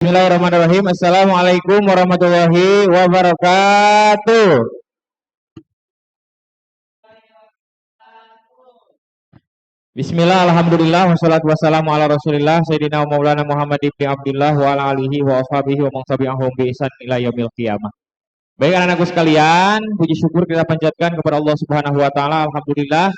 Bismillahirrahmanirrahim. Assalamualaikum warahmatullahi wabarakatuh. Bismillah, alhamdulillah, wassalatu wassalamu ala rasulillah, Sayyidina wa maulana Muhammad ibn Abdullah wa ala alihi wa ashabihi wa mangtabi'ahum bi ihsan ila yaumil qiyamah. Baik anak-anakku sekalian, puji syukur kita panjatkan kepada Allah Subhanahu wa taala. Alhamdulillah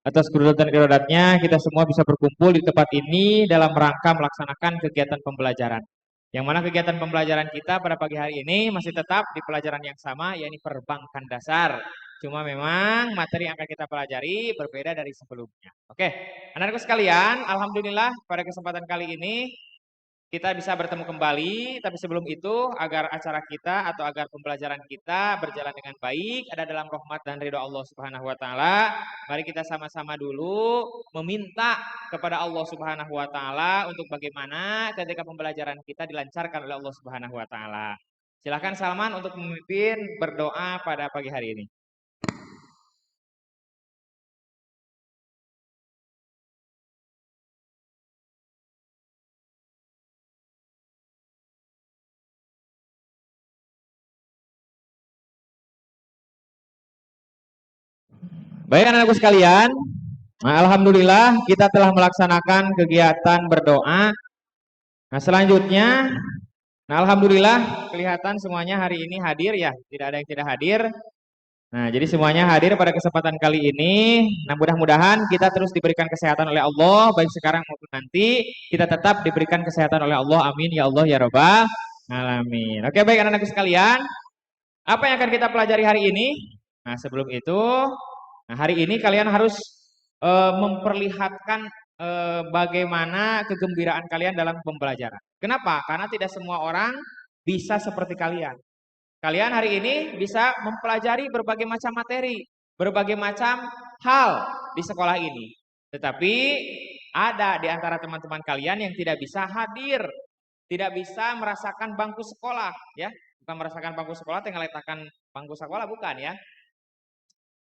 atas kedaulatan iradatnya kita semua bisa berkumpul di tempat ini dalam rangka melaksanakan kegiatan pembelajaran. Yang mana kegiatan pembelajaran kita pada pagi hari ini masih tetap di pelajaran yang sama, yakni perbankan dasar. Cuma memang materi yang akan kita pelajari berbeda dari sebelumnya. Oke, anak-anakku sekalian, alhamdulillah pada kesempatan kali ini kita bisa bertemu kembali, tapi sebelum itu agar acara kita atau agar pembelajaran kita berjalan dengan baik, ada dalam rahmat dan ridho Allah Subhanahu wa taala. Mari kita sama-sama dulu meminta kepada Allah Subhanahu wa taala untuk bagaimana ketika pembelajaran kita dilancarkan oleh Allah Subhanahu wa taala. Silakan Salman untuk memimpin berdoa pada pagi hari ini. Baik anak-anakku sekalian, alhamdulillah kita telah melaksanakan kegiatan berdoa. Nah, selanjutnya, alhamdulillah kelihatan semuanya hari ini hadir ya, tidak ada yang tidak hadir. Nah, jadi semuanya hadir pada kesempatan kali ini. Nah, mudah-mudahan kita terus diberikan kesehatan oleh Allah, baik sekarang maupun nanti. Kita tetap diberikan kesehatan oleh Allah. Amin ya Allah ya Rabbal alamin. Oke, baik anak-anakku sekalian. Apa yang akan kita pelajari hari ini? Nah, sebelum itu, nah hari ini kalian harus memperlihatkan bagaimana kegembiraan kalian dalam pembelajaran. Kenapa? Karena tidak semua orang bisa seperti kalian. Kalian hari ini bisa mempelajari berbagai macam materi, berbagai macam hal di sekolah ini. Tetapi ada di antara teman-teman kalian yang tidak bisa hadir, tidak bisa merasakan bangku sekolah, ya. Bukan merasakan bangku sekolah, tinggal letakkan bangku sekolah, bukan ya.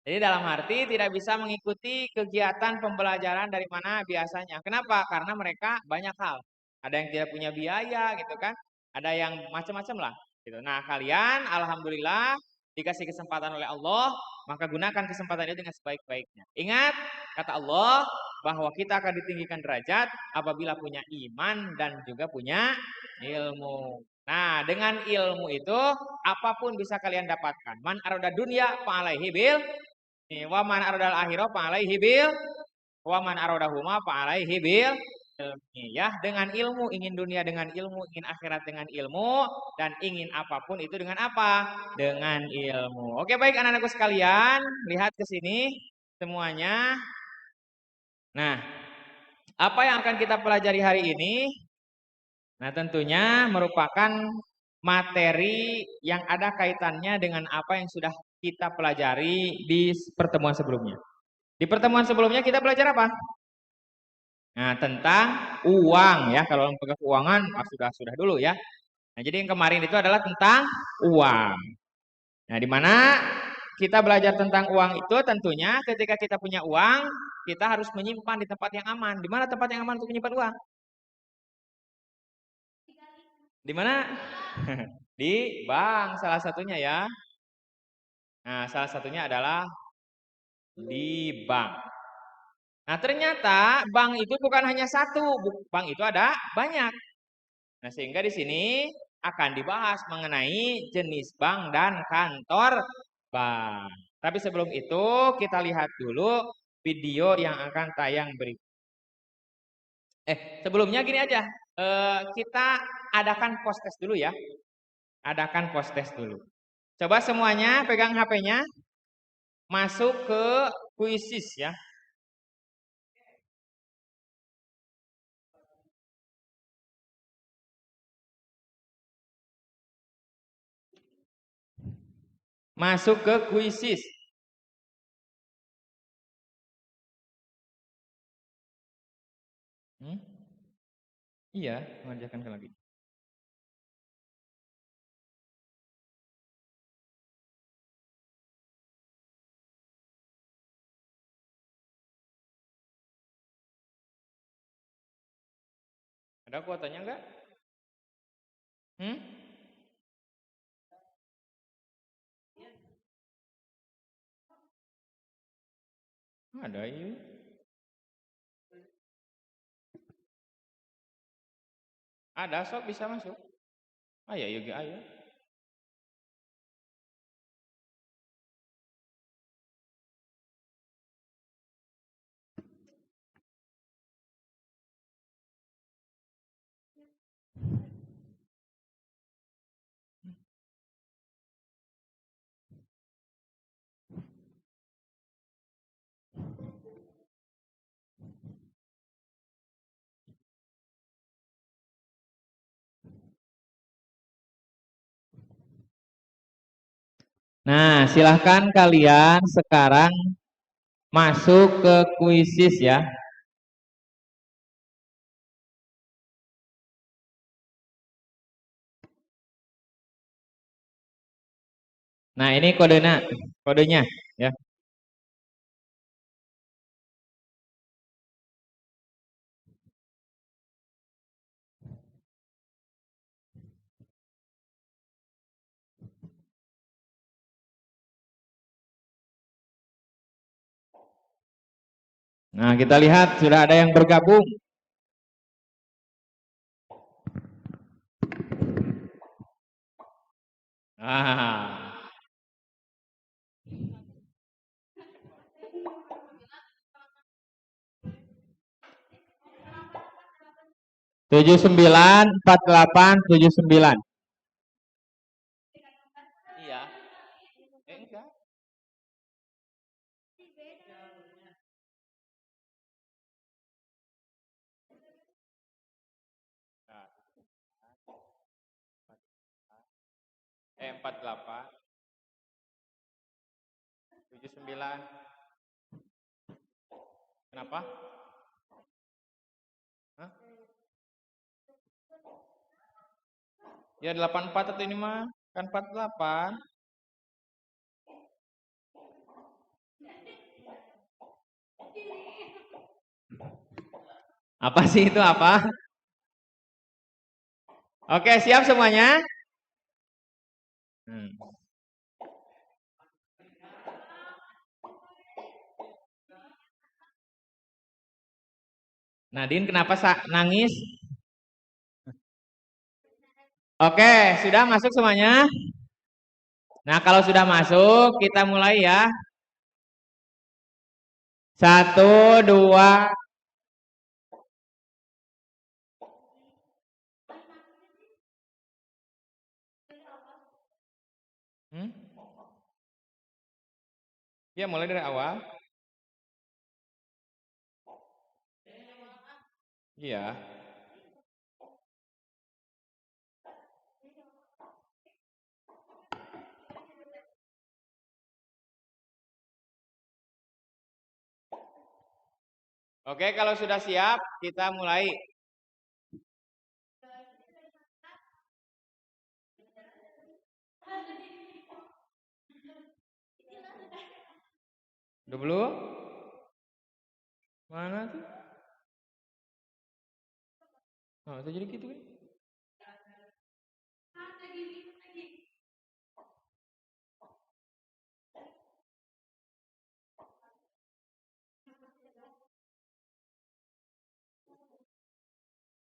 Jadi dalam arti tidak bisa mengikuti kegiatan pembelajaran dari mana biasanya. Kenapa? Karena mereka banyak hal. Ada yang tidak punya biaya gitu kan. Ada yang macam-macam lah gitu. Nah, kalian alhamdulillah dikasih kesempatan oleh Allah, maka gunakan kesempatan itu dengan sebaik-baiknya. Ingat kata Allah bahwa kita akan ditinggikan derajat apabila punya iman dan juga punya ilmu. Nah, dengan ilmu itu apapun bisa kalian dapatkan. Man arada dunya fa alaihi bil wa man aradal akhirah fa alaihi bil wa man aradahuma fa alaihi bil ilmi. Ya, dengan ilmu, ingin dunia dengan ilmu, ingin akhirat dengan ilmu, dan ingin apapun itu dengan apa? Dengan ilmu. Oke, baik anak-anakku sekalian, lihat ke sini semuanya. Nah, apa yang akan kita pelajari hari ini? Nah, tentunya merupakan materi yang ada kaitannya dengan apa yang sudah kita pelajari di pertemuan sebelumnya. Di pertemuan sebelumnya kita belajar apa? Nah, tentang uang ya. Kalau pegang keuangan sudah dulu ya. Nah, jadi yang kemarin itu adalah tentang uang. Nah, di mana kita belajar tentang uang itu tentunya ketika kita punya uang, kita harus menyimpan di tempat yang aman. Di mana tempat yang aman untuk menyimpan uang? Di mana? Di bank salah satunya ya. Nah, salah satunya adalah di bank. Nah, ternyata bank itu bukan hanya satu, bank itu ada banyak. Nah, sehingga di sini akan dibahas mengenai jenis bank dan kantor bank. Tapi sebelum itu kita lihat dulu video yang akan tayang berikut. Sebelumnya gini aja, kita adakan post test dulu ya. Adakan post test dulu. Coba semuanya pegang HP-nya, masuk ke Quizzes ya. Masuk ke Quizzes. Iya, mengerjakan lagi. Ada kuotanya enggak? Hmm? Ada iya. Ada sok bisa masuk. Ayo yogi ayo. Nah, silahkan kalian sekarang masuk ke kuisis ya. Nah, ini kodenya ya. Nah, kita lihat sudah ada yang bergabung. Ah. Tujuh sembilan 4879. Iya. Enggak. Nah, 48 79. Kenapa? Hah? Ya 84 atau ini mah kan 48. Apa sih itu apa? Oke, siap semuanya? Hmm. Nadine kenapa nangis? Oke, sudah masuk semuanya? Nah, kalau sudah masuk, kita mulai ya. 1, 2. Hmm? Ya, mulai dari awal. Iya. Oke, kalau sudah siap, kita mulai. Udah belum? Mana tuh? Oh, itu jadi gitu kan?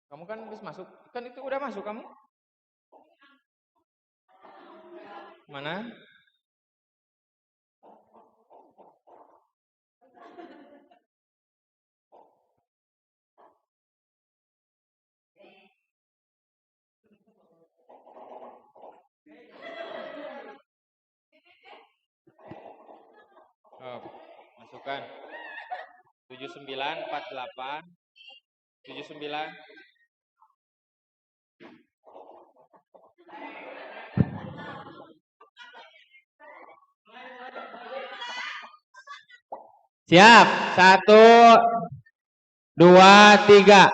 Kamu kan habis masuk. Kan itu udah masuk kamu? Mana? Oh, masukkan. 7948 79. Siap. 1, 2, 3.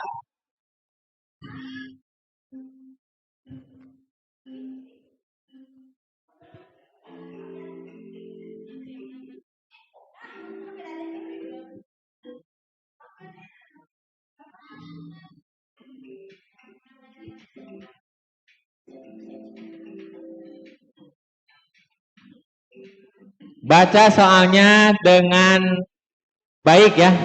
Baca soalnya dengan baik ya.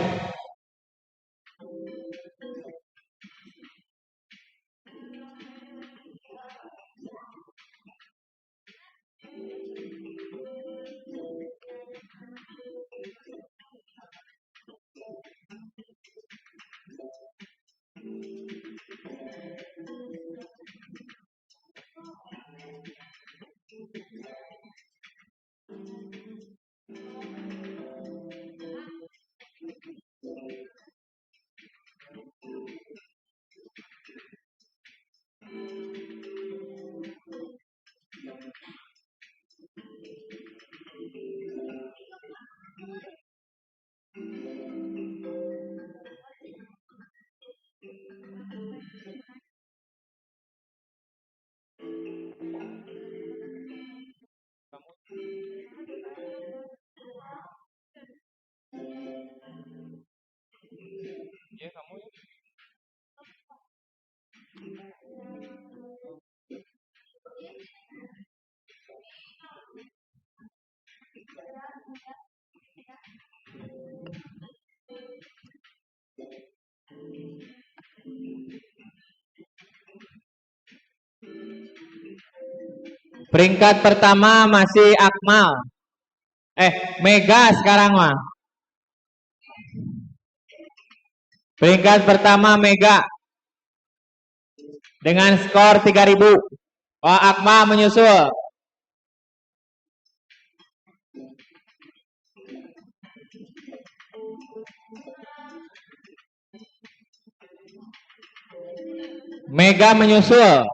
Peringkat pertama masih Akmal. Mega sekarang mah. Peringkat pertama Mega dengan skor 3000. Oh, Akmal menyusul. Mega menyusul.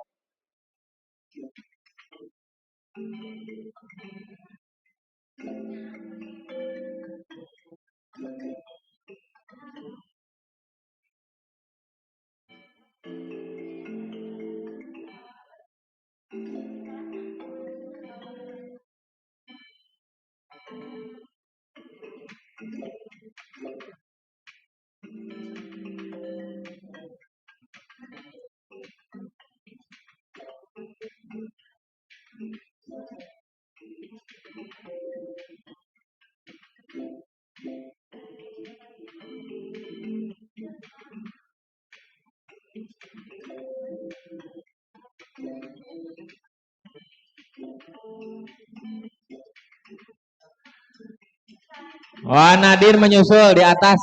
Wah, Nadir menyusul di atas.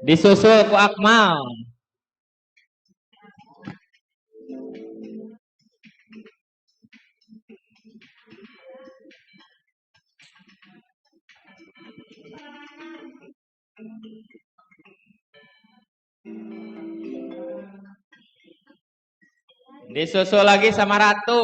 Disusul ku Akmal. Disusul lagi sama Ratu.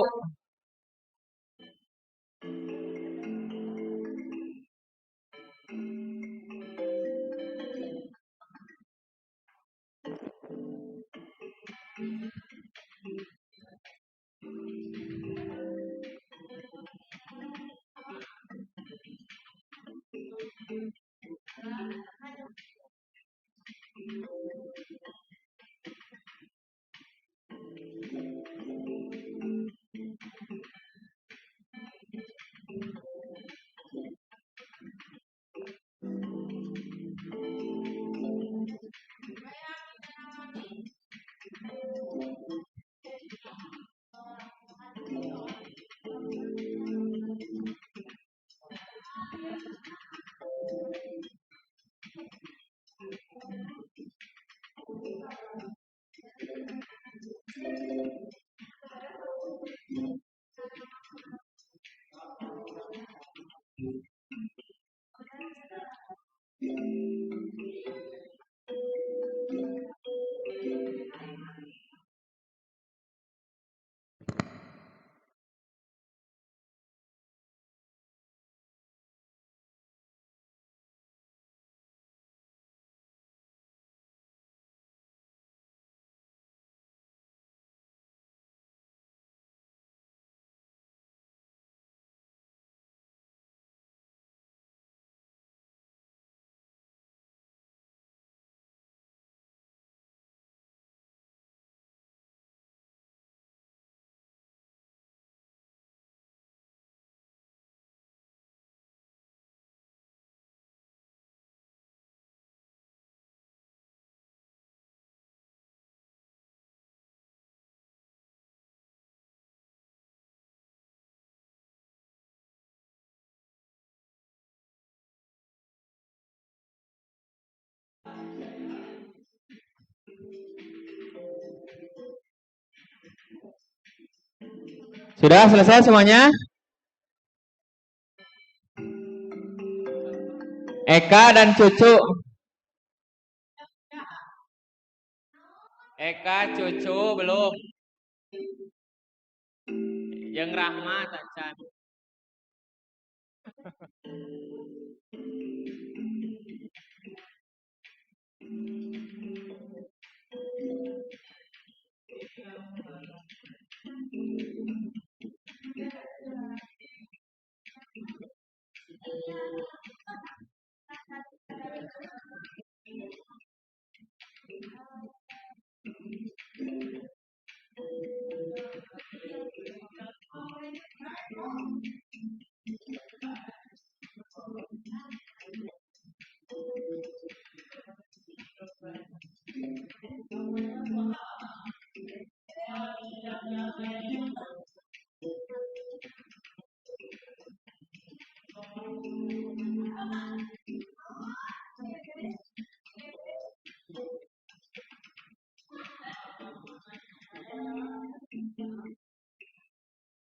Sudah selesai semuanya? Eka dan Cucu. Eka, Cucu belum. Yang Rahmat acan.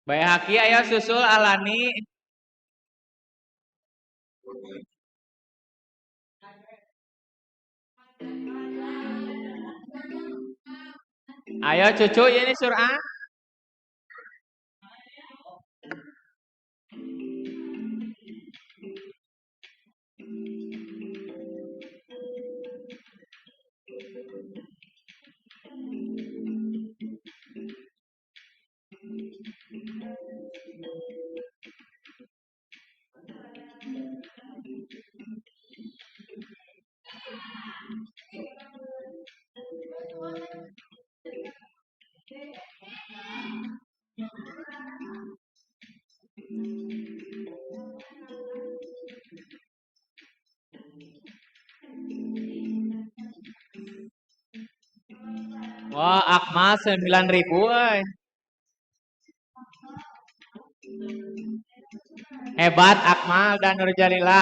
Bayhaki ayo susul Alani. Ayo Cucu ini surah. Wah, Akmal 9.000 euy. Hebat Akmal dan Nurjalila.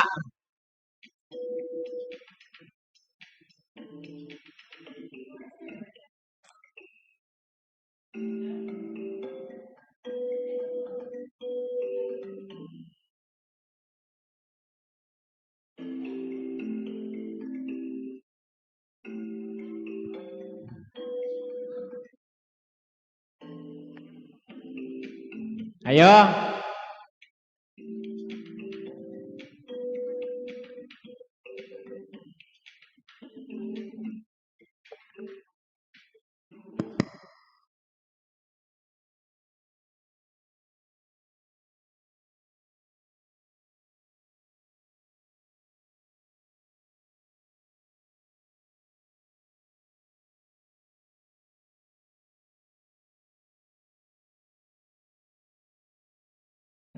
Ayo.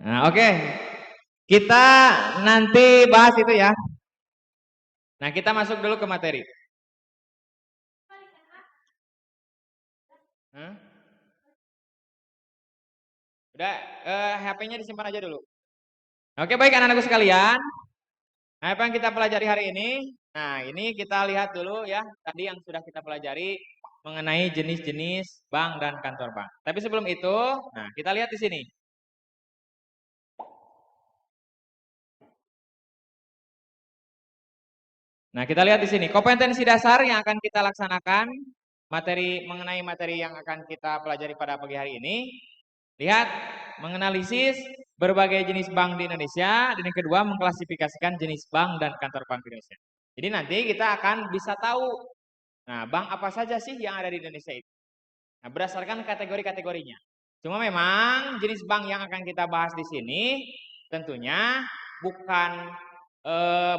Nah, oke. Kita nanti bahas itu ya. Nah, kita masuk dulu ke materi. Hah? Udah, HP-nya disimpan aja dulu. Oke, baik anak-anakku sekalian. Nah, apa yang kita pelajari hari ini? Nah, ini kita lihat dulu ya, tadi yang sudah kita pelajari mengenai jenis-jenis bank dan kantor bank. Tapi sebelum itu, nah kita lihat di sini. Nah, kita lihat di sini. Kompetensi dasar yang akan kita laksanakan, mengenai materi yang akan kita pelajari pada pagi hari ini. Lihat, menganalisis berbagai jenis bank di Indonesia, dan yang kedua mengklasifikasikan jenis bank dan kantor bank di Indonesia. Jadi nanti kita akan bisa tahu, nah bank apa saja sih yang ada di Indonesia itu. Nah, berdasarkan kategori-kategorinya. Cuma memang jenis bank yang akan kita bahas di sini tentunya bukan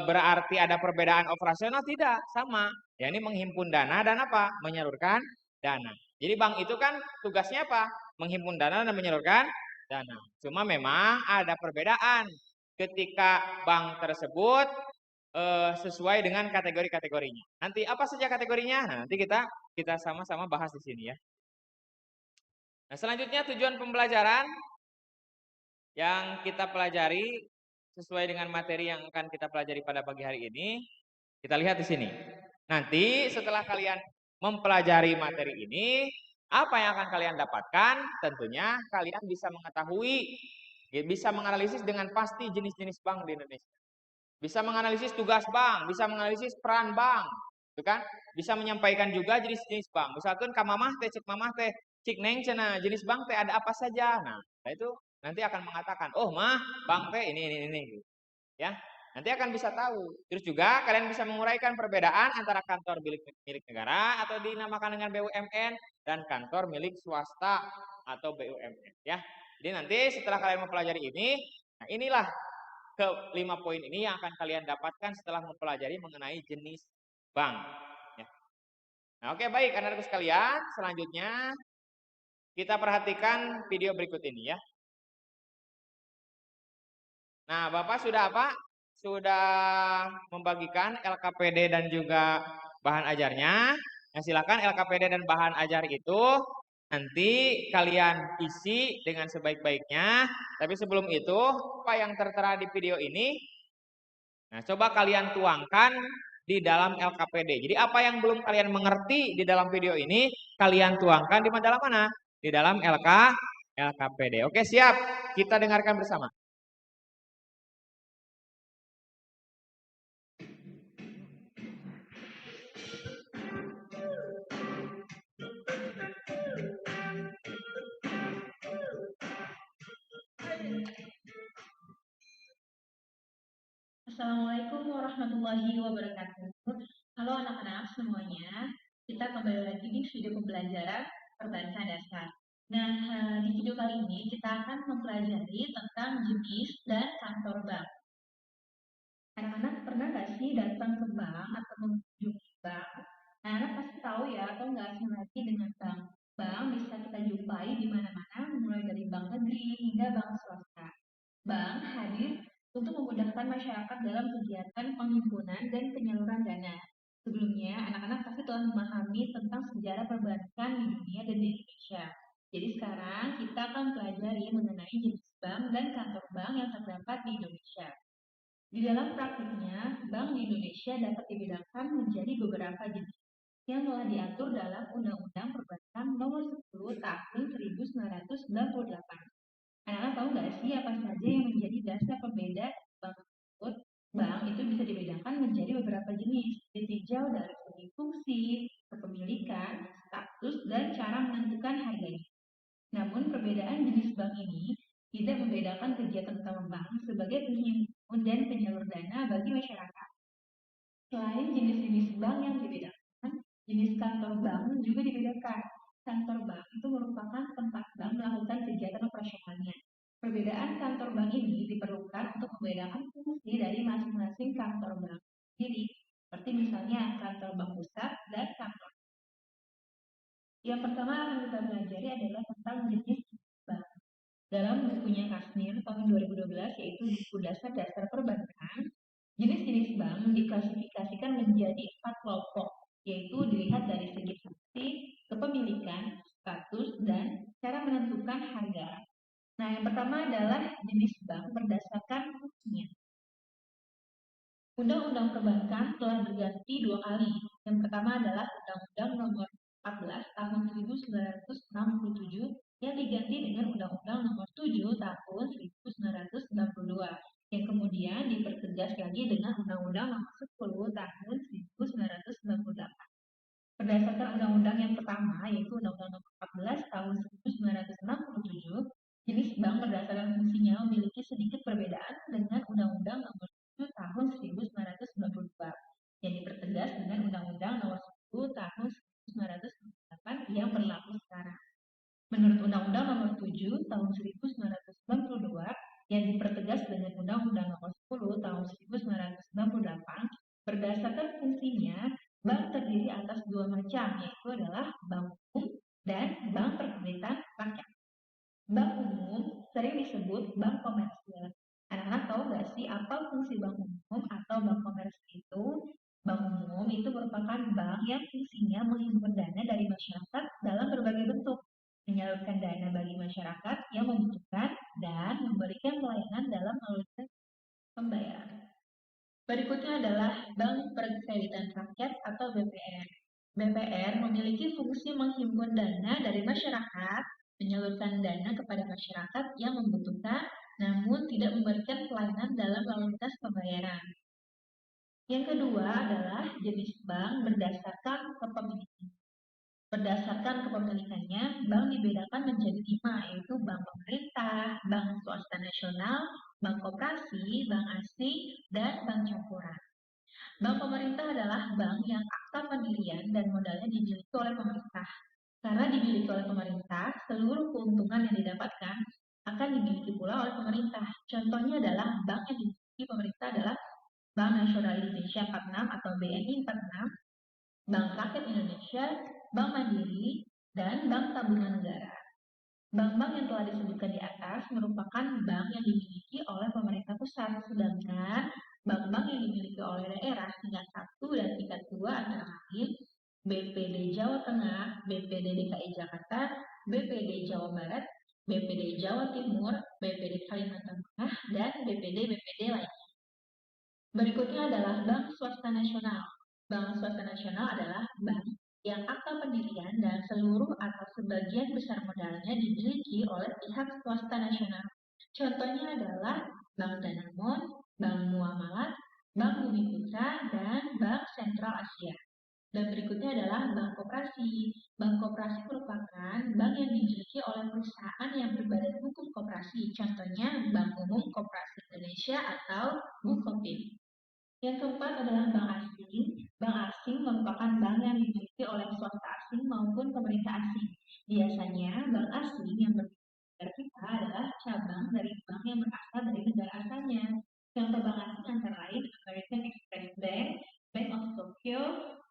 berarti ada perbedaan operasional, tidak, sama. Ya, ini menghimpun dana dan apa? Menyalurkan dana. Jadi bank itu kan tugasnya apa? Menghimpun dana dan menyalurkan dana. Cuma memang ada perbedaan ketika bank tersebut sesuai dengan kategori-kategorinya. Nanti apa saja kategorinya? Nah, nanti kita sama-sama bahas di sini ya. Nah, selanjutnya tujuan pembelajaran yang kita pelajari sesuai dengan materi yang akan kita pelajari pada pagi hari ini. Kita lihat di sini. Nanti setelah kalian mempelajari materi ini, Apa yang akan kalian dapatkan? Tentunya kalian bisa mengetahui, bisa menganalisis dengan pasti jenis-jenis bank di Indonesia. Bisa menganalisis tugas bank, bisa menganalisis peran bank, gitu kan? Bisa menyampaikan juga jenis-jenis bank. Misalkan ka mamah teh, cik neng cenah jenis bank teh ada apa saja. Nah, itu nanti akan mengatakan, oh mah bank teh ini, gitu. Ya. Nanti akan bisa tahu. Terus juga kalian bisa menguraikan perbedaan antara kantor milik negara atau dinamakan dengan BUMN dan kantor milik swasta atau BUMN, ya. Jadi nanti setelah kalian mempelajari ini, nah inilah ke 5 poin ini yang akan kalian dapatkan setelah mempelajari mengenai jenis bank. Ya. Nah, oke, baik anak-anakku sekalian, selanjutnya kita perhatikan video berikut ini ya. Nah, Bapak sudah apa? Sudah membagikan LKPD dan juga bahan ajarnya. Nah, silakan LKPD dan bahan ajar itu nanti kalian isi dengan sebaik-baiknya. Tapi sebelum itu, apa yang tertera di video ini? Nah, coba kalian tuangkan di dalam LKPD. Jadi apa yang belum kalian mengerti di dalam video ini, kalian tuangkan di dalam mana? Di dalam LKPD. Oke, siap. Kita dengarkan bersama. Assalamualaikum warahmatullahi wabarakatuh. Halo anak-anak semuanya, kita kembali lagi di video pembelajaran perbankan dasar. Nah, di video kali ini kita akan mempelajari tentang jenis dan kantor bank. Anak-anak pernah nggak sih datang ke bank atau mengunjungi bank? Anak-anak pasti tahu ya, atau nggak asing lagi dengan bank. Bank bisa kita jumpai di mana-mana, mulai dari bank negeri hingga bank swasta. Bank hadir untuk memudahkan masyarakat dalam kegiatan penghimpunan dan penyaluran dana. Sebelumnya, anak-anak pasti telah memahami tentang sejarah perbankan di dunia dan di Indonesia. Jadi sekarang kita akan pelajari mengenai jenis bank dan kantor bank yang terdapat di Indonesia. Di dalam praktiknya, bank di Indonesia dapat dibedakan menjadi beberapa jenis yang telah diatur dalam Undang-Undang Perbankan Nomor 10 Tahun 1998. Anak-anak tahu nggak sih apa saja yang menjadi dasar pembeda bank tersebut? Bank itu bisa dibedakan menjadi beberapa jenis, ditinjau dari segi fungsi, kepemilikan, status, dan cara menentukan harganya. Namun perbedaan jenis bank ini tidak membedakan kegiatan utama bank sebagai penghimpun dan penyalur dana bagi masyarakat. Selain jenis-jenis bank yang dibedakan, jenis kantor bank juga dibedakan. Kantor bank itu merupakan tempat bank melakukan kegiatan operasionalnya. Perbedaan kantor bank ini diperlukan untuk membedakan fungsi dari masing-masing kantor bank sendiri, seperti misalnya kantor bank pusat dan kantor. Yang pertama akan kita pelajari adalah tentang jenis bank. Dalam bukunya Kasmir tahun 2012, yaitu buku dasar perbankan, jenis-jenis bank diklasifikasikan menjadi 4 kelompok, yaitu dilihat dari segi fungsi, kepemilikan, status, dan cara menentukan harga. Nah, yang pertama adalah jenis bank berdasarkan fungsinya. Undang-undang perbankan telah berganti 2 kali. Yang pertama adalah Undang-Undang Nomor 14 Tahun 1967 yang diganti dengan Undang-Undang Nomor 7 Tahun 1992 yang kemudian dipertegas lagi dengan Undang-Undang Nomor 10 Tahun 1998. Berdasarkan undang-undang yang pertama, yaitu Undang-Undang Nomor 14 Tahun 1967, jenis bank berdasarkan fungsinya memiliki sedikit perbedaan dengan Undang-Undang Nomor 7 Tahun 1992 yang dipertegas dengan Undang-Undang Nomor 10 Tahun 1998 yang berlaku sekarang. Menurut Undang-Undang Nomor 7 Tahun 1992 yang dipertegas dengan Undang-Undang Nomor 10 Tahun 1998, berdasarkan fungsinya, bank terdiri atas dua macam, yaitu adalah bank umum dan bank perkreditan rakyat. Bank umum sering disebut bank komersil. Anak-anak tahu nggak sih apa fungsi bank umum atau bank komersil itu? Bank umum itu merupakan bank yang fungsinya menghimpun dana dari masyarakat dalam berbagai bentuk, menyalurkan dana bagi masyarakat yang membutuhkan, dan memberikan pelayanan dalam alur pembayaran. Berikutnya adalah Bank Perkreditan Rakyat atau BPR. BPR memiliki fungsi menghimpun dana dari masyarakat, menyalurkan dana kepada masyarakat yang membutuhkan, namun tidak memberikan pelayanan dalam lalu lintas pembayaran. Yang kedua adalah jenis bank berdasarkan kepemilikan. Berdasarkan kepemilikannya, bank dibedakan menjadi 5, yaitu bank pemerintah, bank swasta nasional, bank koperasi, bank asing, dan bank campuran. Bank pemerintah adalah bank yang akta pendirian dan modalnya dimiliki oleh pemerintah. Karena dimiliki oleh pemerintah, seluruh keuntungan yang didapatkan akan dimiliki pula oleh pemerintah. Contohnya adalah bank yang dimiliki pemerintah adalah Bank Nasional Indonesia 46 atau BNI 46, Bank Rakyat Indonesia, Bank Mandiri, dan Bank Tabungan Negara. Bank-bank yang telah disebutkan di atas merupakan bank yang dimiliki oleh pemerintah pusat, sedangkan bank-bank yang dimiliki oleh daerah tingkat 1 dan tingkat 2 antara lain BPD Jawa Tengah, BPD DKI Jakarta, BPD Jawa Barat, BPD Jawa Timur, BPD Kalimantan Tengah, dan BPD-BPD lainnya. Berikutnya adalah Bank Swasta Nasional. Bank Swasta Nasional adalah bank yang akta pendirian dan seluruh atau sebagian besar modalnya dimiliki oleh pihak swasta nasional. Contohnya adalah Bank Danamon, Bank Muamalat, Bank Bumi Putra, dan Bank Sentral Asia. Dan berikutnya adalah bank koperasi. Bank koperasi merupakan bank yang dimiliki oleh perusahaan yang berbadan hukum koperasi. Contohnya Bank Umum Koperasi Indonesia atau Bukopin. Yang keempat adalah bank asing. Bank asing merupakan bank yang dimiliki oleh swasta asing maupun pemerintah asing. Biasanya bank asing yang berada kita adalah cabang dari bank yang berasal dari negara asalnya. Contoh bank asing antara lain American Express Bank, Bank of Tokyo,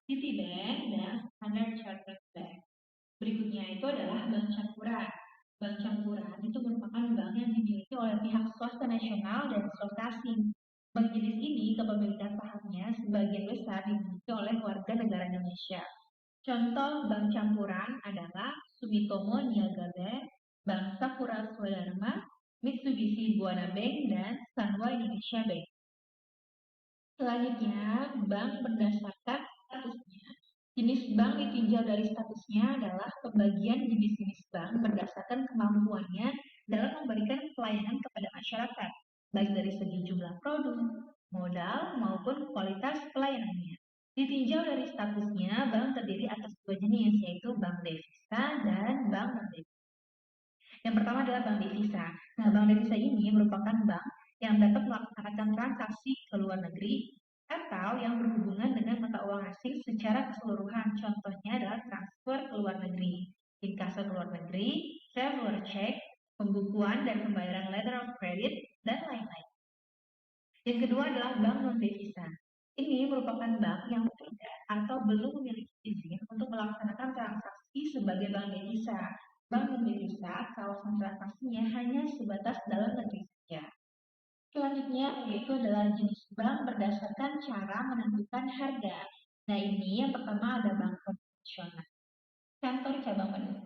Citibank, dan Standard Chartered Bank. Berikutnya itu adalah bank campuran. Bank campuran itu merupakan bank yang dimiliki oleh pihak swasta nasional dan swasta asing. Bank jenis ini kepemilikan sahamnya sebagian besar dimiliki oleh warga negara Indonesia. Contoh bank campuran adalah Sumitomo Niaga Bank, Bank Sakura Swadharma, Mitsubishi Buana Bank, dan Sanwa Indonesia Bank. Selanjutnya, bank berdasarkan statusnya. Jenis bank ditinjau dari statusnya adalah pembagian jenis-jenis bank berdasarkan kemampuannya dalam memberikan pelayanan kepada masyarakat, baik dari segi jumlah produk, modal, maupun kualitas pelayanannya. Ditinjau dari statusnya, bank terdiri atas dua jenis, yaitu bank devisa dan bank non-devisa. Yang pertama adalah bank devisa. Nah, bank devisa ini merupakan bank yang dapat melaksanakan transaksi ke luar negeri atau yang berhubungan dengan mata uang asing secara keseluruhan. Contohnya adalah transfer ke luar negeri, inkaso ke luar negeri, traveler check, pembukuan dan pembayaran letter of credit, dan lain-lain. Yang kedua adalah bank non-devisa. Ini merupakan bank yang tidak atau belum memiliki izin untuk melaksanakan transaksi sebagai bank devisa. Bank non-devisa, kawasan transaksinya hanya sebatas dalam negeri saja. Selanjutnya yaitu adalah jenis bank berdasarkan cara menentukan harga. Nah ini yang pertama ada bank konvensional, kantor cabang penuh,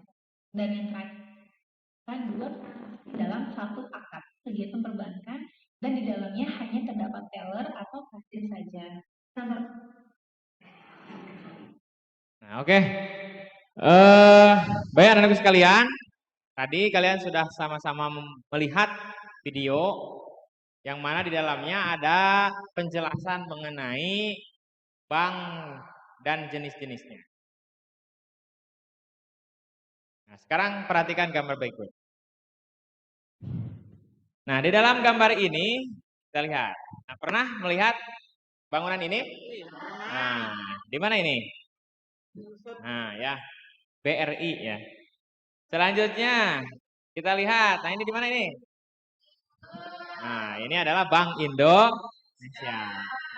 dan yang terakhir dua transaksi dalam satu akad kegiatan perbankan dan di dalamnya hanya terdapat teller atau kasir saja. Nah, oke. Baik anak-anak sekalian, tadi kalian sudah sama-sama melihat video yang mana di dalamnya ada penjelasan mengenai bank dan jenis-jenisnya. Nah, sekarang perhatikan gambar berikut. Nah, di dalam gambar ini kita lihat. Nah, pernah melihat bangunan ini? Nah, di mana ini? Nah, ya, BRI ya. Selanjutnya kita lihat. Nah, ini di mana ini? Nah, ini adalah Bank Indonesia.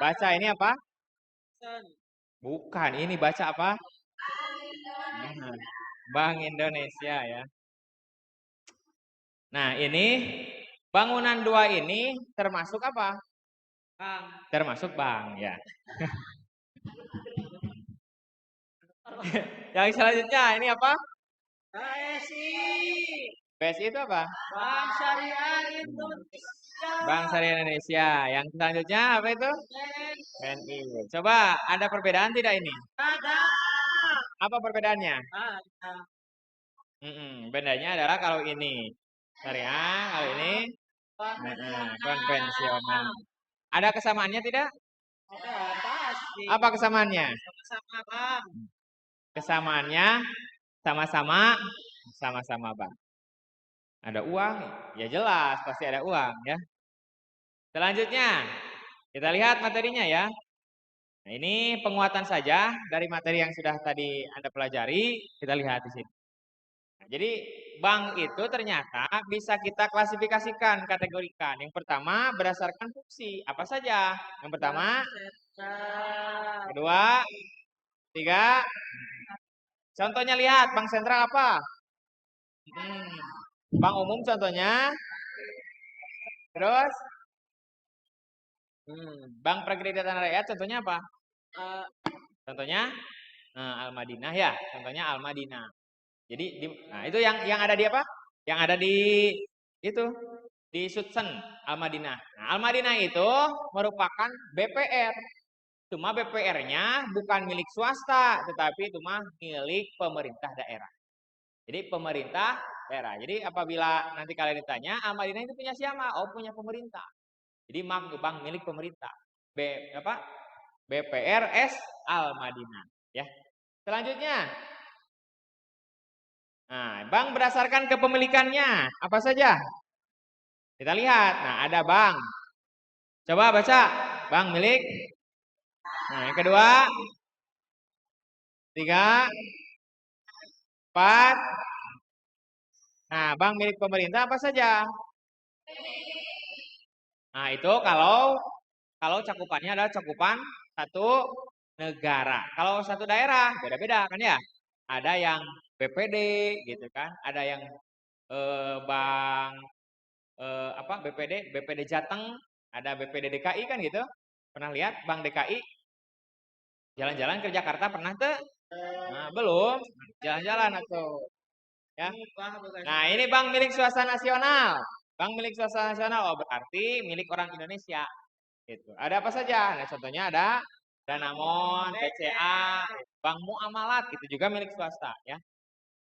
Baca ini apa? Bukan, ini baca apa? Nah, Bank Indonesia ya. Nah, ini bangunan dua ini termasuk apa? Bank. Termasuk bank ya. Yang selanjutnya ini apa? BSI. BSI itu apa? Bank Syariah Indonesia. Bank Syariah Indonesia. Yang selanjutnya apa itu? BNI. Coba ada perbedaan tidak ini? Ada. Apa perbedaannya? Bedanya adalah kalau ini syariah, kalau ini konvensional. Ada kesamaannya tidak? Apa kesamaannya? Kesamaannya sama-sama bang. Ada uang, ya jelas pasti ada uang ya. Selanjutnya kita lihat materinya ya. Nah, ini penguatan saja dari materi yang sudah tadi Anda pelajari, kita lihat di sini. Nah, jadi bank itu ternyata bisa kita klasifikasikan, kategorikan. Yang pertama berdasarkan fungsi, apa saja? Yang pertama, kedua, tiga. Contohnya lihat, bank sentral apa? Bank umum contohnya. Terus, bank perkreditatan rakyat contohnya apa? Contohnya Al-Madinah ya, contohnya Al-Madinah. Jadi nah itu yang ada di apa? Yang ada di itu di Sutsen Al-Madinah. Nah, Al-Madinah itu merupakan BPR. Cuma BPR-nya bukan milik swasta, tetapi itu mah milik pemerintah daerah. Jadi pemerintah daerah. Jadi apabila nanti kalian ditanya, Al-Madinah itu punya siapa? Oh, punya pemerintah. Jadi bank milik pemerintah. BPRS Al-Madinah, ya. Selanjutnya, nah, bank berdasarkan kepemilikannya apa saja? Kita lihat. Nah, ada bank. Coba baca. Bank milik. Nah, yang kedua, tiga, empat. Nah, bank milik pemerintah apa saja? Nah, itu kalau cakupannya adalah cakupan satu negara. Kalau satu daerah beda-beda kan ya. Ada yang BPD gitu kan, ada yang bank apa BPD Jateng, ada BPD DKI kan gitu. Pernah lihat Bank DKI jalan-jalan ke Jakarta pernah tuh? Nah, belum. Jalan-jalan atau ya. Nah, ini bank milik swasta nasional. Bank milik swasta nasional, oh berarti milik orang Indonesia. Gitu. Ada apa saja? Nah, contohnya ada Danamon, BCA, Bank Muamalat, itu juga milik swasta ya.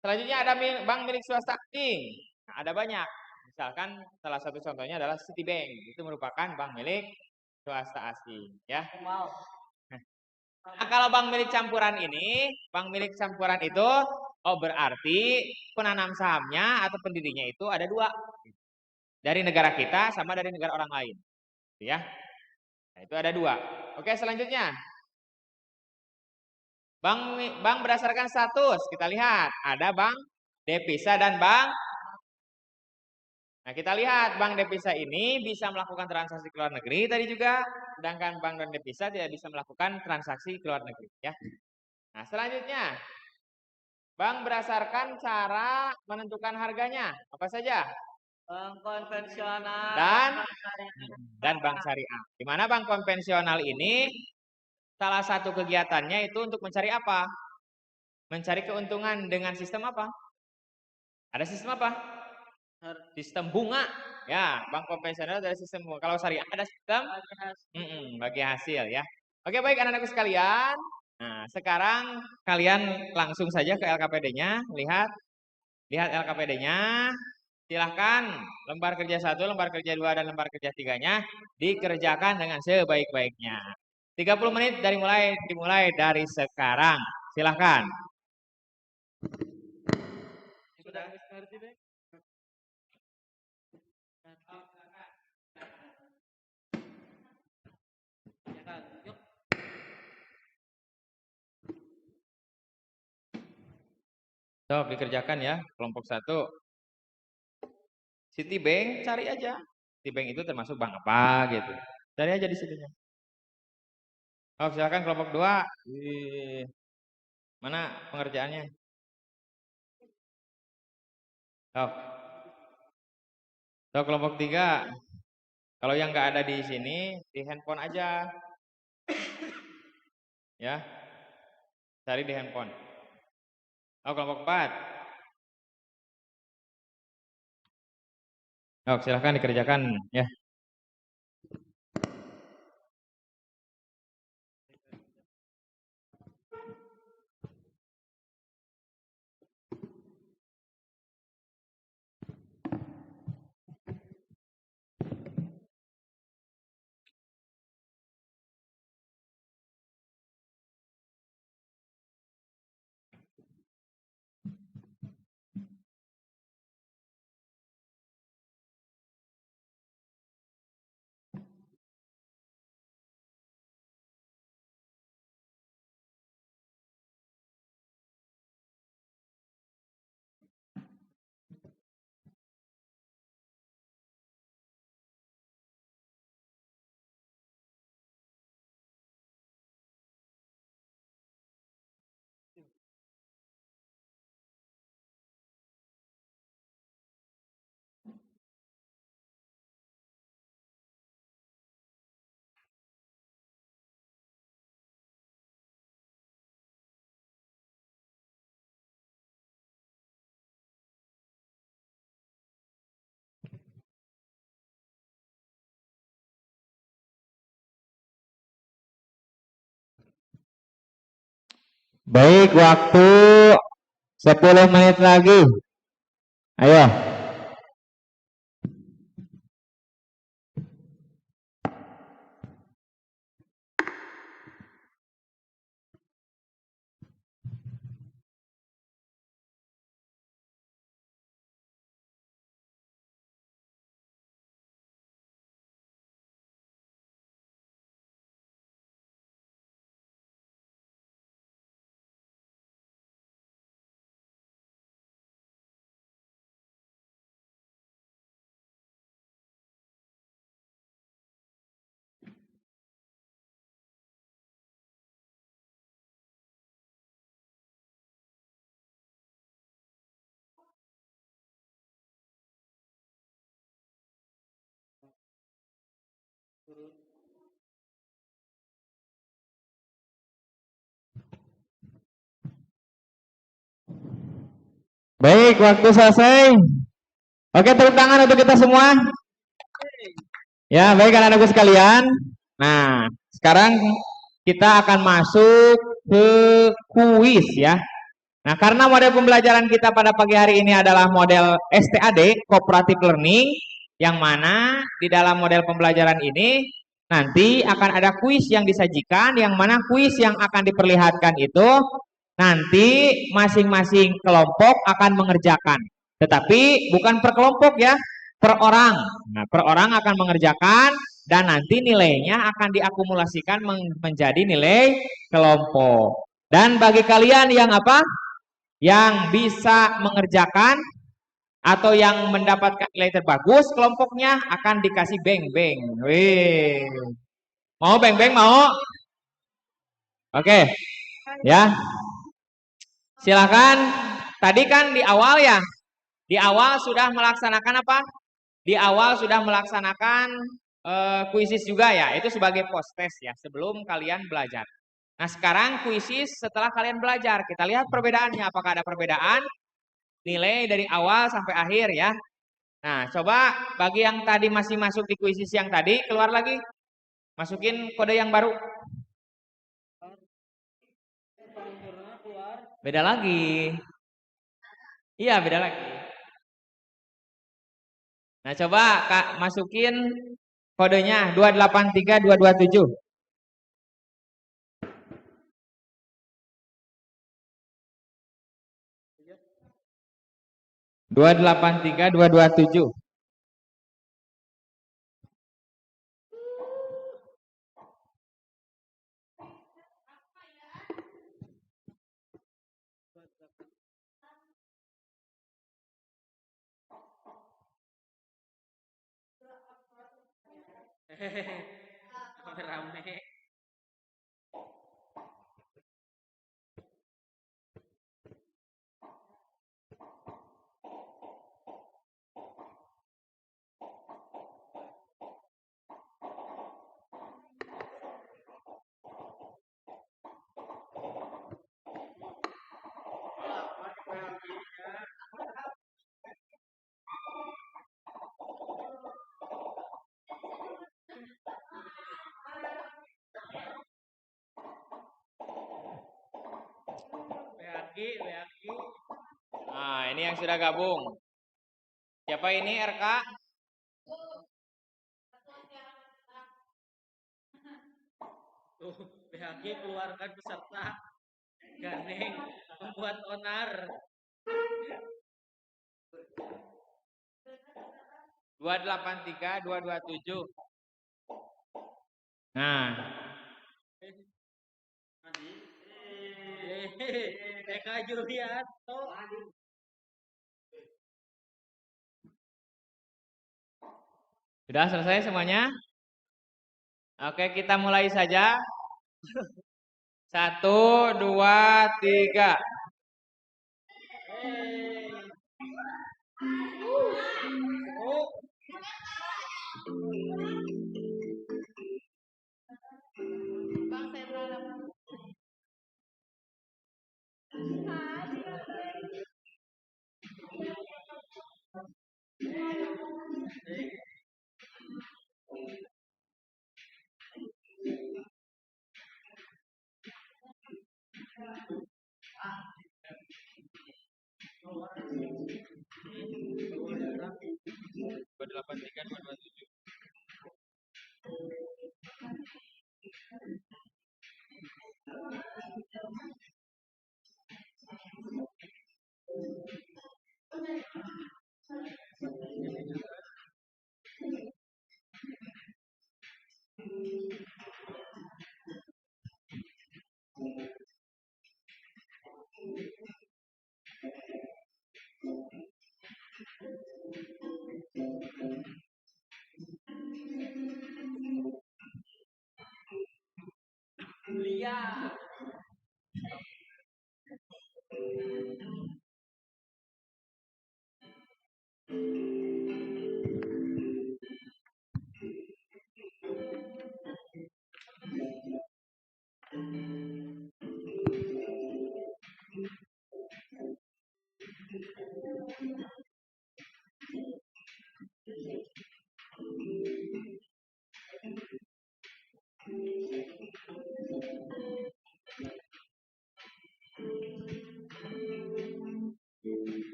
Selanjutnya ada bank milik swasta asing. Nah, ada banyak. Misalkan salah satu contohnya adalah Citibank. Itu merupakan bank milik swasta asing ya. Nah, kalau bank milik campuran ini, bank milik campuran itu, oh berarti penanam sahamnya atau pendirinya itu ada dua. Dari negara kita sama dari negara orang lain. Ya. Nah, itu ada dua. Oke, selanjutnya. Bank berdasarkan status. Kita lihat. Ada bank devisa dan bank. Nah, kita lihat bank devisa ini bisa melakukan transaksi ke luar negeri tadi juga. Sedangkan bank non devisa tidak bisa melakukan transaksi ke luar negeri. Ya. Nah, selanjutnya. Bank berdasarkan cara menentukan harganya. Apa saja? Bank konvensional dan bank syariah. Di mana bank konvensional ini salah satu kegiatannya itu untuk mencari apa? Mencari keuntungan dengan sistem apa? Ada sistem apa? Sistem bunga. Ya, bank konvensional ada sistem bunga. Kalau syariah ada sistem bagi hasil ya. Oke, baik anak-anakku sekalian. Nah, sekarang kalian langsung saja ke LKPD-nya, lihat LKPD-nya. Silahkan lembar kerja 1, lembar kerja 2, dan lembar kerja 3-nya dikerjakan dengan sebaik-baiknya. 30 menit dimulai dari sekarang. Silahkan. Sok dikerjakan ya, kelompok 1. Citibank cari aja. Citibank itu termasuk bank apa gitu. Cari aja di situnya. Oh, silakan kelompok 2. Mana pengerjaannya? Sok. Sok kelompok 3. Kalau yang nggak ada di sini, di handphone aja. Ya. Cari di handphone. Oh, kelompok 4. Oh, silahkan dikerjakan ya. Baik, waktu 10 menit lagi. Ayo. Baik, waktu selesai. Oke, tepuk tangan untuk kita semua. Ya, baik anak-anakku sekalian. Nah, sekarang kita akan masuk ke kuis ya. Nah, karena model pembelajaran kita pada pagi hari ini adalah model STAD, Cooperative Learning, yang mana di dalam model pembelajaran ini nanti akan ada kuis yang disajikan, yang mana kuis yang akan diperlihatkan itu nanti masing-masing kelompok akan mengerjakan. Tetapi bukan per kelompok ya, per orang. Nah, per orang akan mengerjakan dan nanti nilainya akan diakumulasikan menjadi nilai kelompok. Dan bagi kalian yang apa? Yang bisa mengerjakan atau yang mendapatkan nilai terbagus, kelompoknya akan dikasih beng-beng. Wih. Mau beng-beng mau? Oke. Ya. Silakan. Tadi kan di awal ya. Di awal sudah melaksanakan apa? Di awal sudah melaksanakan kuisis juga ya. Itu sebagai post test ya sebelum kalian belajar. Nah, sekarang kuisis setelah kalian belajar. Kita lihat perbedaannya. Apakah ada perbedaan? Nilai dari awal sampai akhir ya. Nah, coba bagi yang tadi masih masuk di kuisis yang tadi, keluar lagi. Masukin kode yang baru. Beda lagi. Iya, beda lagi. Nah, coba Kak masukin kodenya 283227. 283227. Rame. BHQ. Nah, ini yang sudah gabung. Siapa ini RK? Tuh, BHQ keluarkan peserta. Gandeng membuat onar. 283227. Nah. Eka Julianto. Sudah selesai semuanya? Oke, kita mulai saja. 1, 2, 3. Bang, saya berharap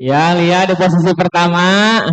Ya, Lia di posisi pertama.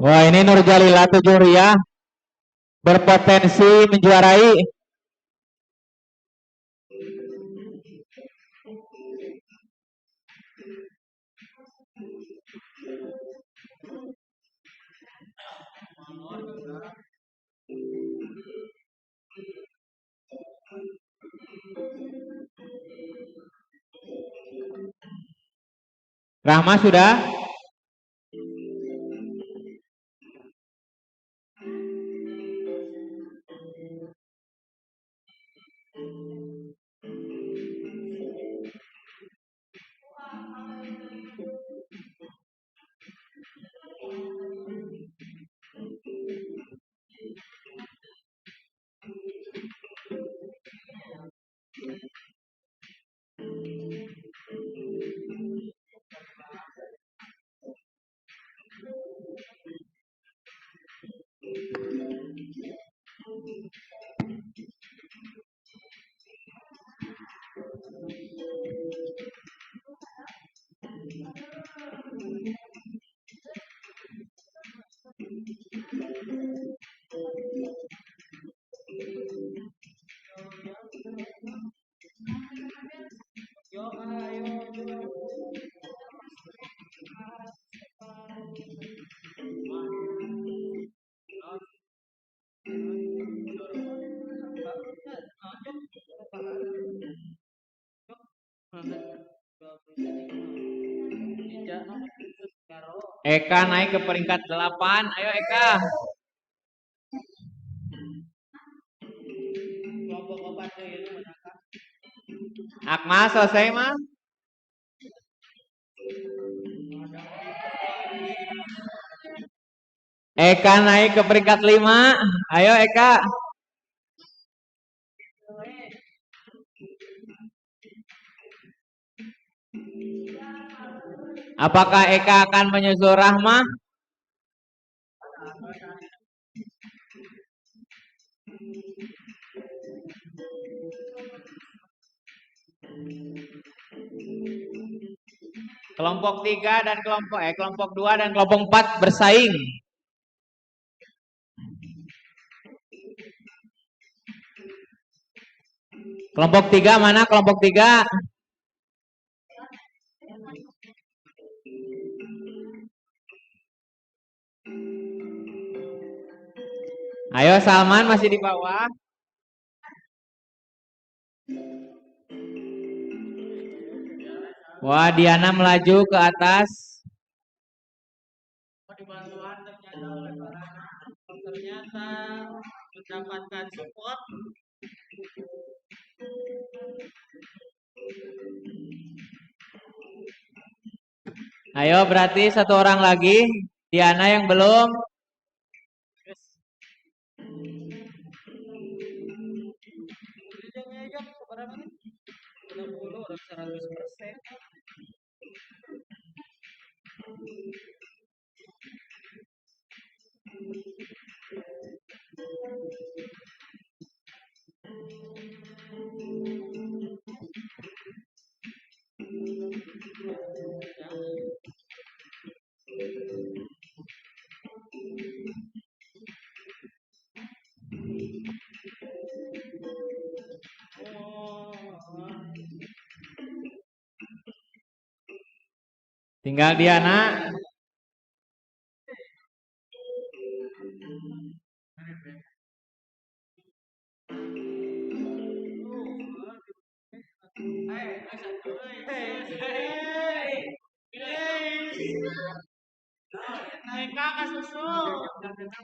Wah, ini Nurjalila Tujuh Ria berpotensi menjuarai. Rahma sudah. Eka naik ke peringkat 8. Ayo Eka. Akmal selesai mah? Eka naik ke peringkat 5. Ayo Eka. Apakah Eka akan menyusul Rahma? Kelompok 3 dan kelompok 2 dan kelompok 4 bersaing. Kelompok 3 mana? Kelompok 3. Ayo Salman masih di bawah. Wah, Diana melaju ke atas. Ternyata mendapatkan support. Ayo berarti satu orang lagi. Diana yang belum. Tinggal Diana.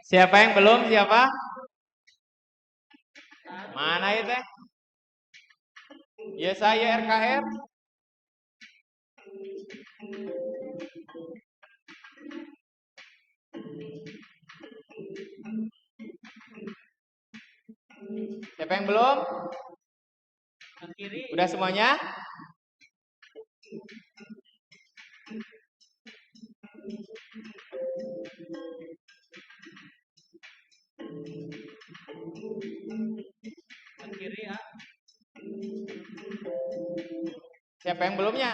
Siapa yang belum? Siapa? Mana itu? Ya saya RKR. Siapa yang belum? Udah semuanya? Siapa yang belumnya?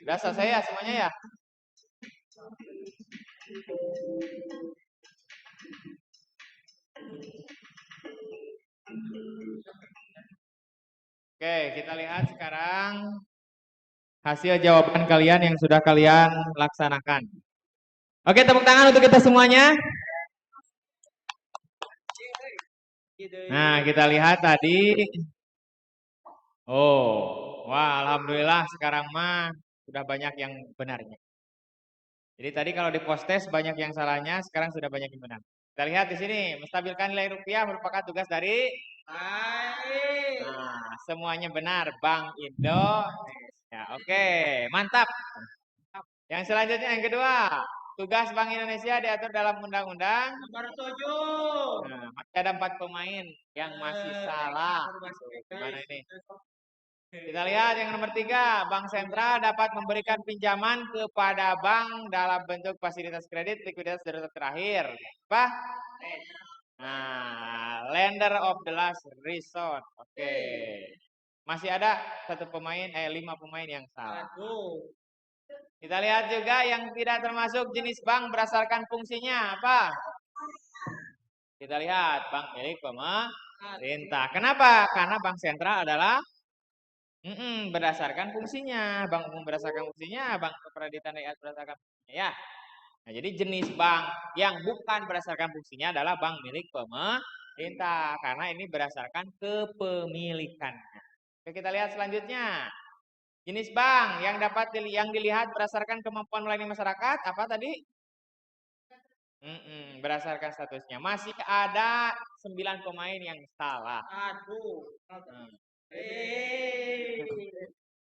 Udah selesai ya semuanya ya? Oke, kita lihat sekarang hasil jawaban kalian yang sudah kalian laksanakan. Oke, tepuk tangan untuk kita semuanya. Nah, kita lihat tadi. Oh, wah, alhamdulillah sekarang mah sudah banyak yang benarnya. Jadi tadi kalau di post test banyak yang salahnya, sekarang sudah banyak yang benar. Kita lihat di sini, menstabilkan nilai rupiah merupakan tugas dari Nah, semuanya benar, Bank Indonesia. Oke, mantap. Yang selanjutnya yang kedua, tugas Bank Indonesia diatur dalam Undang-Undang Nomor 7. Nah, masih ada 4 pemain yang masih salah. Gimana ini? Kita lihat yang nomor 3, Bank Sentral dapat memberikan pinjaman kepada bank dalam bentuk fasilitas kredit likuiditas darurat terakhir. Apa? Nah, lender of the last resort. Oke. Masih ada 5 pemain yang salah. Kita lihat juga yang tidak termasuk jenis bank berdasarkan fungsinya apa? Kita lihat bank milik pemerintah. Kenapa? Karena bank sentral adalah berdasarkan fungsinya. Bank umum berdasarkan fungsinya, bank kreditan rakyat berdasarkan fungsinya ya. Nah, jadi jenis bank yang bukan berdasarkan fungsinya adalah bank milik pemerintah karena ini berdasarkan kepemilikannya. Oke, kita lihat selanjutnya. Jenis bank yang dilihat berdasarkan kemampuan melayani masyarakat apa tadi? Berdasarkan statusnya. Masih ada 9 pemain yang salah. Aduh.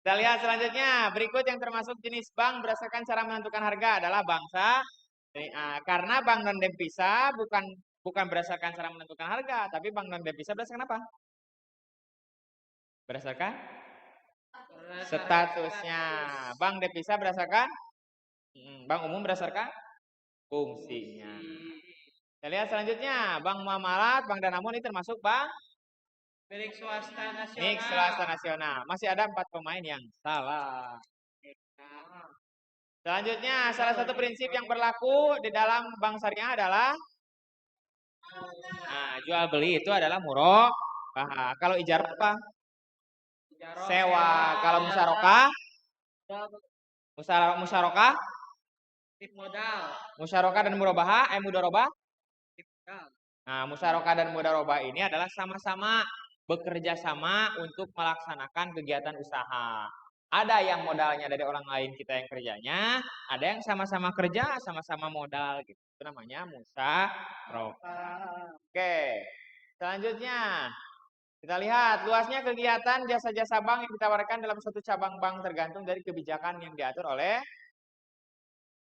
Kita lihat selanjutnya. Berikut yang termasuk jenis bank berdasarkan cara menentukan harga adalah bangsa. Karena bank non devisa bukan berdasarkan cara menentukan harga, tapi bank non devisa berdasarkan apa? Berdasarkan statusnya. Bank devisa berdasarkan bank umum berdasarkan fungsinya. Kita lihat selanjutnya, bank muamalat, bank danamon ini termasuk bank milik swasta nasional. Masih ada 4 pemain yang salah. Selanjutnya, salah satu prinsip yang berlaku di dalam bank syariah adalah jual beli itu adalah murah. Kalau ijarah apa? Sewa. Kalau musyarakah? Musyarakah Musyarakah dan mudharabah. Nah, musyarakah dan mudharabah ini adalah sama-sama bekerja sama untuk melaksanakan kegiatan usaha. Ada yang modalnya dari orang lain, kita yang kerjanya, ada yang sama-sama kerja, sama-sama modal gitu. Itu namanya musyarakah. Oke. Selanjutnya, kita lihat luasnya kegiatan jasa-jasa bank yang ditawarkan dalam suatu cabang bank tergantung dari kebijakan yang diatur oleh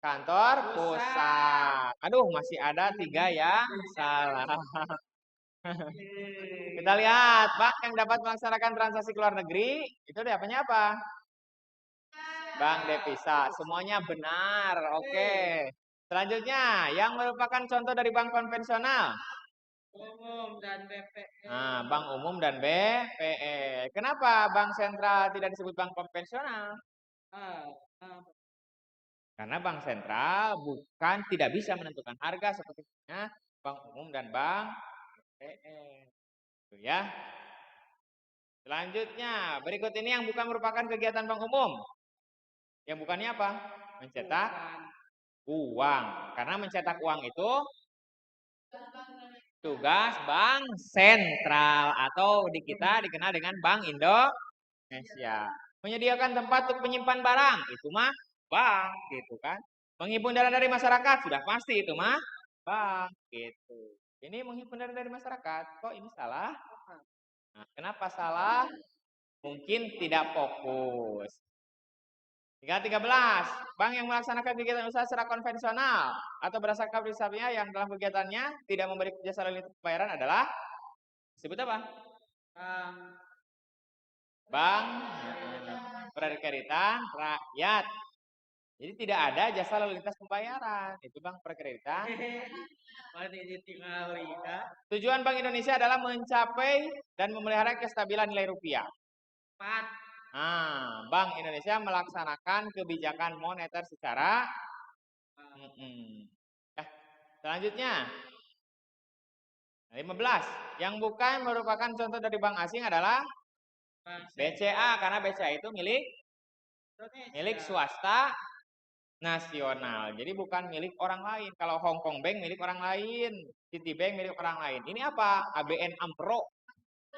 kantor pusat. Aduh, masih ada 3 yang salah. Kita lihat, bank yang dapat melaksanakan transaksi ke luar negeri, itu apanya apa? Bank devisa. Semuanya benar. Oke. Selanjutnya, yang merupakan contoh dari bank konvensional. Nah, bank umum dan BPE. Kenapa bank sentral tidak disebut bank konvensional? Karena bank sentral bukan tidak bisa menentukan harga seperti bank umum dan bank BPE. Itu ya. Selanjutnya, berikut ini yang bukan merupakan kegiatan bank umum. Yang bukannya apa? Mencetak uang. Karena mencetak uang itu tugas bank sentral atau di kita dikenal dengan Bank Indonesia. Menyediakan tempat untuk menyimpan barang, itu mah bank gitu kan. Menghimpun dana dari masyarakat, sudah pasti itu mah bank gitu. Ini menghimpun dana dari masyarakat, kok ini salah? Nah, kenapa salah? Mungkin tidak fokus. 13. Bank yang melaksanakan kegiatan usaha secara konvensional atau berdasarkan prinsipnya yang dalam kegiatannya tidak memberi jasa layanan pembayaran adalah disebut apa? Bank perkreditan rakyat. Jadi tidak ada jasa lalu lintas pembayaran. Itu bank perkreditan. Tujuan Bank Indonesia adalah mencapai dan memelihara kestabilan nilai rupiah. Nah, Bank Indonesia melaksanakan kebijakan moneter secara selanjutnya 15. Yang bukan merupakan contoh dari bank asing adalah BCA karena BCA itu milik swasta nasional. Jadi bukan milik orang lain. Kalau Hong Kong Bank milik orang lain, Citibank milik orang lain. Ini apa? ABN AMRO.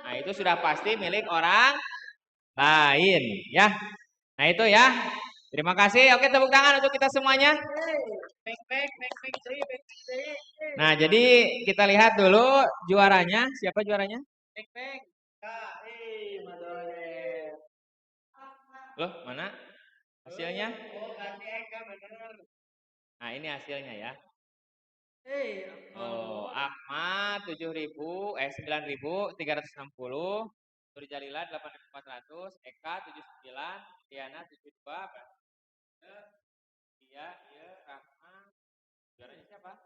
Nah, itu sudah pasti milik orang lain, ya. Nah, itu ya. Terima kasih. Oke, tepuk tangan untuk kita semuanya. Nah, jadi kita lihat dulu juaranya. Siapa juaranya? Loh, mana hasilnya? Nah, ini hasilnya ya. Oh, Ahmad 9.360, Nurjalila 8.400, Eka 79, Diana 72, iya, Rahma. Juaranya siapa?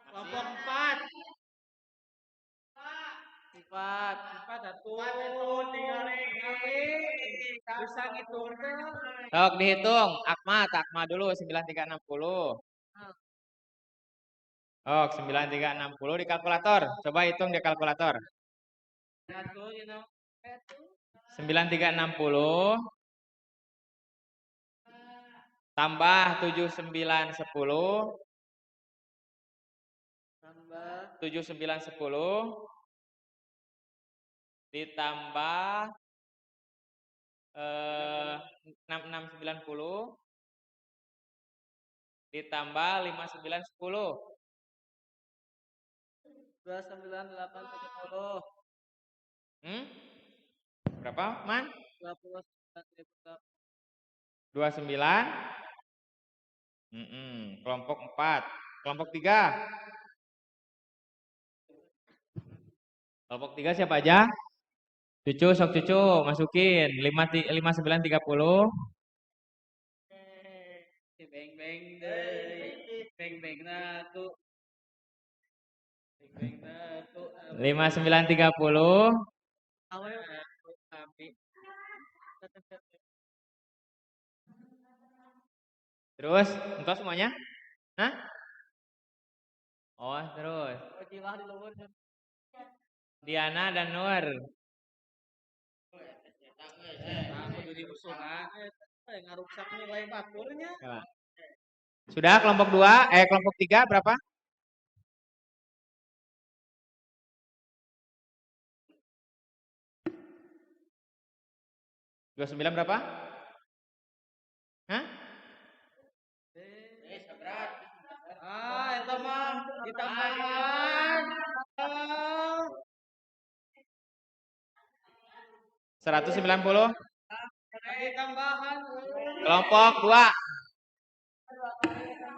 Kelompok 4. 4 atuh. Bisa ngitung tuh. Sok dihitung. Akma dulu 9360. Oh, 9360 di kalkulator. Coba hitung di kalkulator. 9360 tambah 7910 ditambah 6690 ditambah 5910 29870. Berapa, Man? 29. Kelompok 4. Kelompok 3. Kelompok 3 siapa aja? Cucu, sok cucu, masukin 5930. Beng-beng deh. Beng-beng aku. 5930. Terus, engkau semuanya? Hah? Oh, terus. Diana dan Nur. Aku jadi usulan, ngaruksak nilai baturnya. Sudah kelompok 2, kelompok 3 berapa? Dua 29 berapa? Hah? Itu mah ditambahan. 190. Tambahan. Kelompok 2.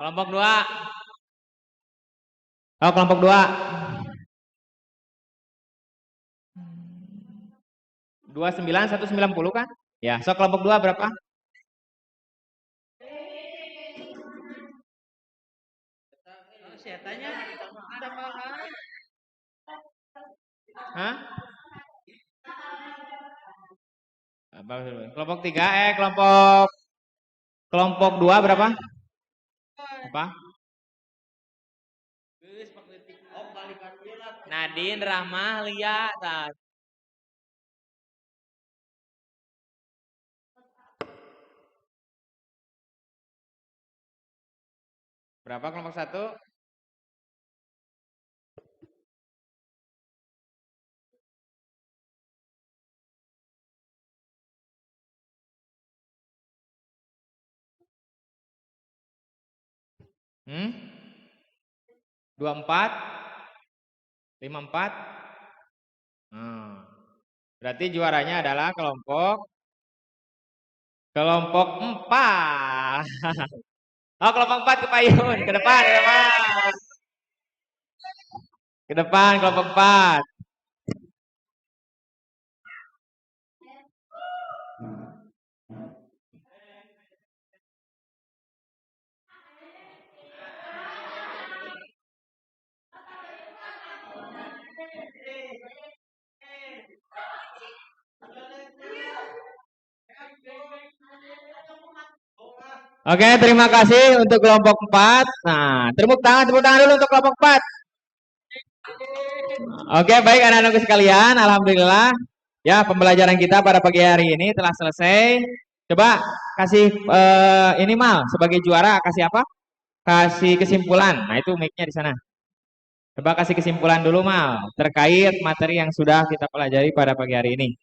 Kelompok 2. Oh, kelompok 2. 29 190 kan? Ya, so kelompok 2 berapa? Saya tanya tambahan. Hah? Kelompok 3 kelompok 2 berapa? Apa? Nadine, Rahmah, Lia, tas. Berapa kelompok 1? Hmm? 24 54. Berarti juaranya adalah kelompok 4. Oh, kelompok 4 ke Payun, ke depan, ke depan. Ke depan kelompok 4. Oke, terima kasih untuk kelompok 4. Nah, tepuk tangan dulu untuk kelompok 4. Oke, baik anak-anakku sekalian, alhamdulillah ya pembelajaran kita pada pagi hari ini telah selesai. Coba kasih ini Mal sebagai juara kasih apa? Kasih kesimpulan. Nah, itu mic-nya di sana. Coba kasih kesimpulan dulu Mal terkait materi yang sudah kita pelajari pada pagi hari ini.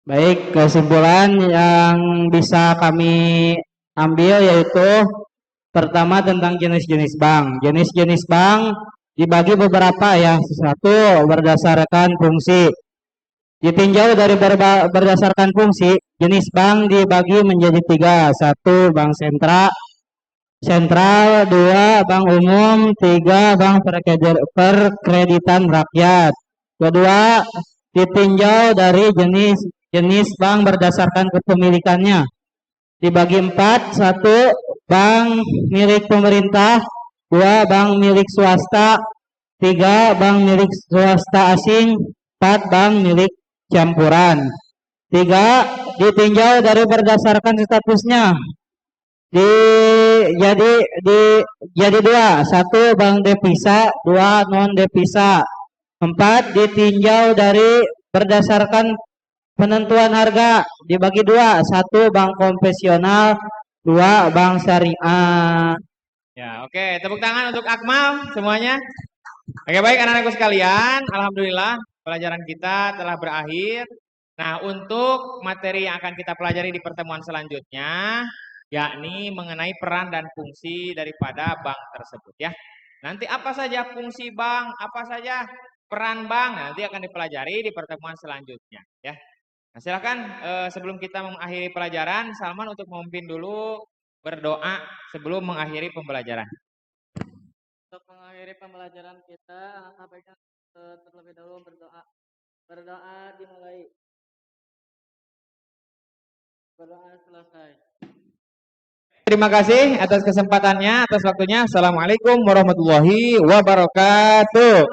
Baik, kesimpulan yang bisa kami ambil yaitu pertama tentang jenis-jenis bank. Jenis-jenis bank dibagi beberapa ya. Satu, berdasarkan fungsi. Ditinjau dari berdasarkan fungsi, jenis bank dibagi menjadi 3. 1, bank sentral, 2, bank umum, 3, bank perkreditan rakyat. Kedua, ditinjau dari jenis bank berdasarkan kepemilikannya. Dibagi 4, 1, bank milik pemerintah, 2, bank milik swasta, 3, bank milik swasta asing, 4, bank milik campuran. 3, ditinjau dari berdasarkan statusnya. Jadi 2, 1, bank devisa, 2, non devisa. 4, ditinjau dari berdasarkan penentuan harga, dibagi 2, 1, bank konvensional, 2, bank syariah. Ya, oke, tepuk tangan untuk Akmal semuanya. Oke, baik anak-anakku sekalian, alhamdulillah pelajaran kita telah berakhir. Nah, untuk materi yang akan kita pelajari di pertemuan selanjutnya, yakni mengenai peran dan fungsi daripada bank tersebut ya. Nanti apa saja fungsi bank, apa saja peran bank, nanti akan dipelajari di pertemuan selanjutnya ya. Nah, silakan sebelum kita mengakhiri pelajaran, Salman untuk memimpin dulu berdoa sebelum mengakhiri pembelajaran. Untuk mengakhiri pembelajaran kita, baiknya terlebih dahulu berdoa. Berdoa dimulai. Berdoa selesai. Terima kasih atas kesempatannya, atas waktunya. Assalamualaikum warahmatullahi wabarakatuh.